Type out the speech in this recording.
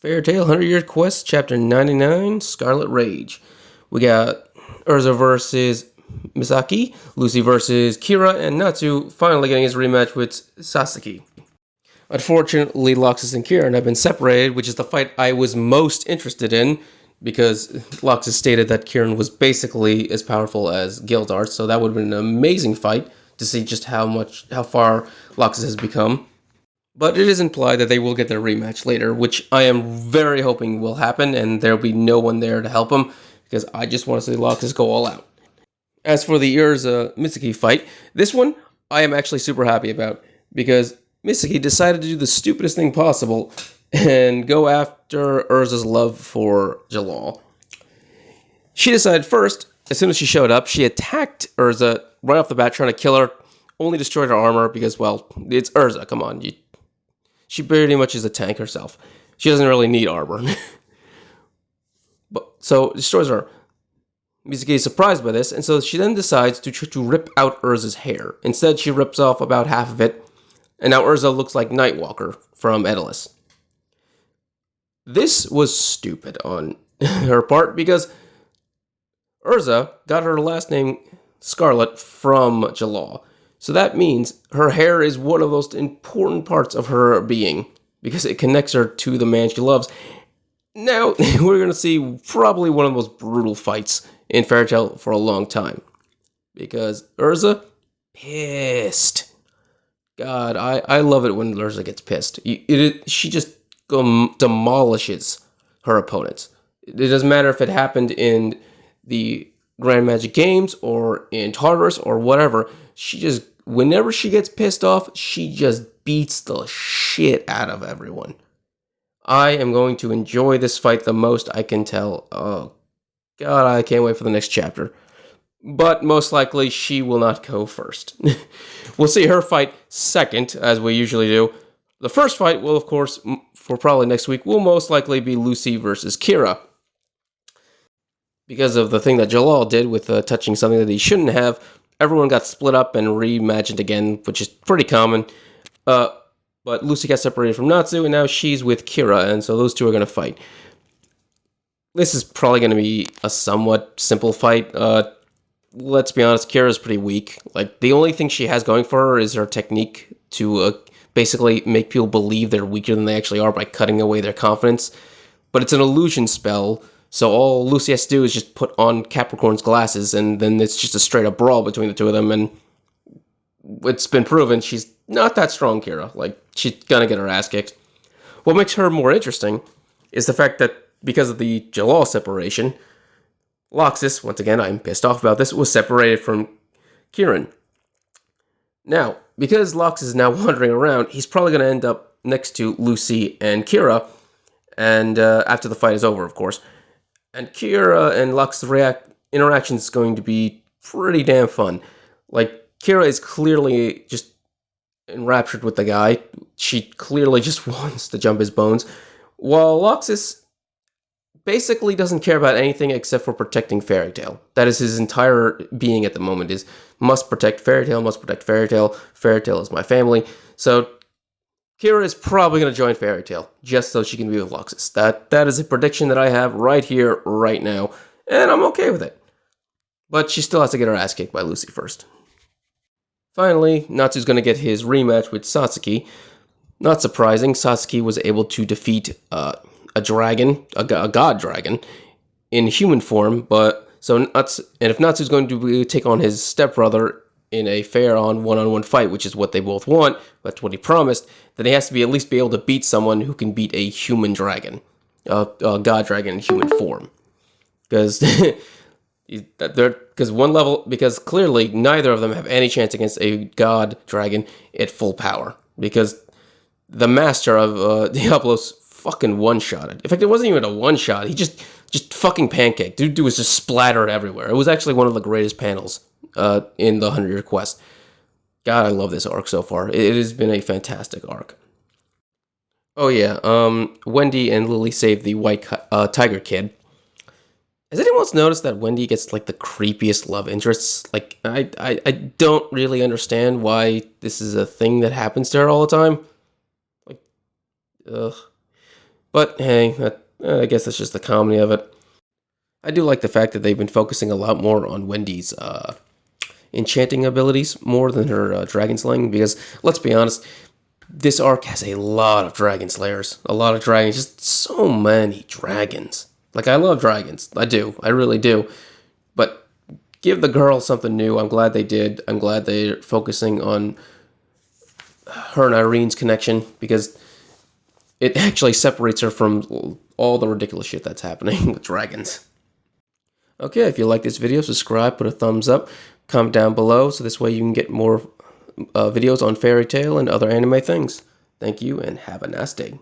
Fairy Tail 100 Year Quest, Chapter 99, Scarlet Rage. We got Urza versus Misaki, Lucy versus Kira, and Natsu finally getting his rematch with Satsuki. Unfortunately, Loxus and Kieran have been separated, which is the fight I was most interested in, because Loxus stated that Kieran was basically as powerful as Gildart, so that would have been an amazing fight to see just how far Loxus has become. But it is implied that they will get their rematch later, which I am very hoping will happen, and there'll be no one there to help him, because I just want to see Loxus go all out. As for the Urza Mitsuki fight, this one I am actually super happy about, because Mitsuki decided to do the stupidest thing possible and go after Urza's love for Jalal. She decided first, as soon as she showed up, she attacked Urza right off the bat, trying to kill her, only destroyed her armor because, well, it's Urza, come on, she pretty much is a tank herself. She doesn't really need armor. So destroys her. Mitsuki is surprised by this, and so she then decides to rip out Urza's hair. Instead, she rips off about half of it, and now Urza looks like Nightwalker from Edelus. This was stupid on her part, because Urza got her last name Scarlet from Jalal. So that means her hair is one of those important parts of her being, because it connects her to the man she loves. Now, we're going to see probably one of the most brutal fights in Fairy Tail for a long time. Because Urza, pissed. God, I love it when Urza gets pissed. She just demolishes her opponents. It doesn't matter if it happened in the Grand Magic Games or in Tartarus or whatever. Whenever she gets pissed off, she just beats the shit out of everyone. I am going to enjoy this fight the most I can tell. Oh, God, I can't wait for the next chapter. But most likely, she will not go first. We'll see her fight second, as we usually do. The first fight will, of course, for probably next week, will most likely be Lucy versus Kira. Because of the thing that Jalal did with touching something that he shouldn't have, everyone got split up and reimagined again, which is pretty common. But Lucy got separated from Natsu, and now she's with Kira, and so those two are going to fight. This is probably going to be a somewhat simple fight. Let's be honest, Kira's pretty weak. Like, the only thing she has going for her is her technique to basically make people believe they're weaker than they actually are by cutting away their confidence. But it's an illusion spell, so all Lucy has to do is just put on Capricorn's glasses, and then it's just a straight-up brawl between the two of them, and it's been proven she's not that strong, Kira. Like, she's gonna get her ass kicked. What makes her more interesting is the fact that because of the Jalal separation, Loxus, once again, I'm pissed off about this, was separated from Kieran. Now, because Loxus is now wandering around, he's probably going to end up next to Lucy and Kira, and after the fight is over, of course. And Kira and Loxus' interaction is going to be pretty damn fun. Like, Kira is clearly just enraptured with the guy. She clearly just wants to jump his bones, while Loxus basically doesn't care about anything except for protecting Fairy Tail. That is his entire being at the moment, is must protect Fairy Tail, must protect Fairy Tail. Fairy Tail is my family. So Kira is probably going to join Fairy Tail just so she can be with Loxus. That is a prediction that I have right here, right now, and I'm okay with it. But she still has to get her ass kicked by Lucy first. Finally, Natsu's going to get his rematch with Satsuki. Not surprising, Satsuki was able to defeat a dragon, a god dragon, in human form, if Natsu's going to take on his stepbrother in a fair-on one-on-one fight, which is what they both want, that's what he promised, then he has to at least be able to beat someone who can beat a human dragon, a god dragon in human form. Because because clearly neither of them have any chance against a god dragon at full power, because the master of Diablos fucking one-shotted. In fact, it wasn't even a one-shot. He just fucking pancaked. Dude was just splattered everywhere. It was actually one of the greatest panels in the 100-Year Quest. God, I love this arc so far. It has been a fantastic arc. Oh yeah, Wendy and Lily saved the white tiger kid. Has anyone else noticed that Wendy gets like the creepiest love interests? Like, I don't really understand why this is a thing that happens to her all the time. Like, ugh. But hey, I guess that's just the comedy of it. I do like the fact that they've been focusing a lot more on Wendy's enchanting abilities more than her dragon slaying, because let's be honest, this arc has a lot of dragon slayers, a lot of dragons, just so many dragons. Like, I love dragons, I do, I really do, but give the girl something new. I'm glad they did. I'm glad they're focusing on her and Irene's connection, because it actually separates her from all the ridiculous shit that's happening with dragons. Okay, if you like this video, subscribe, put a thumbs up, comment down below, so this way you can get more videos on Fairy Tail and other anime things. Thank you, and have a nice day.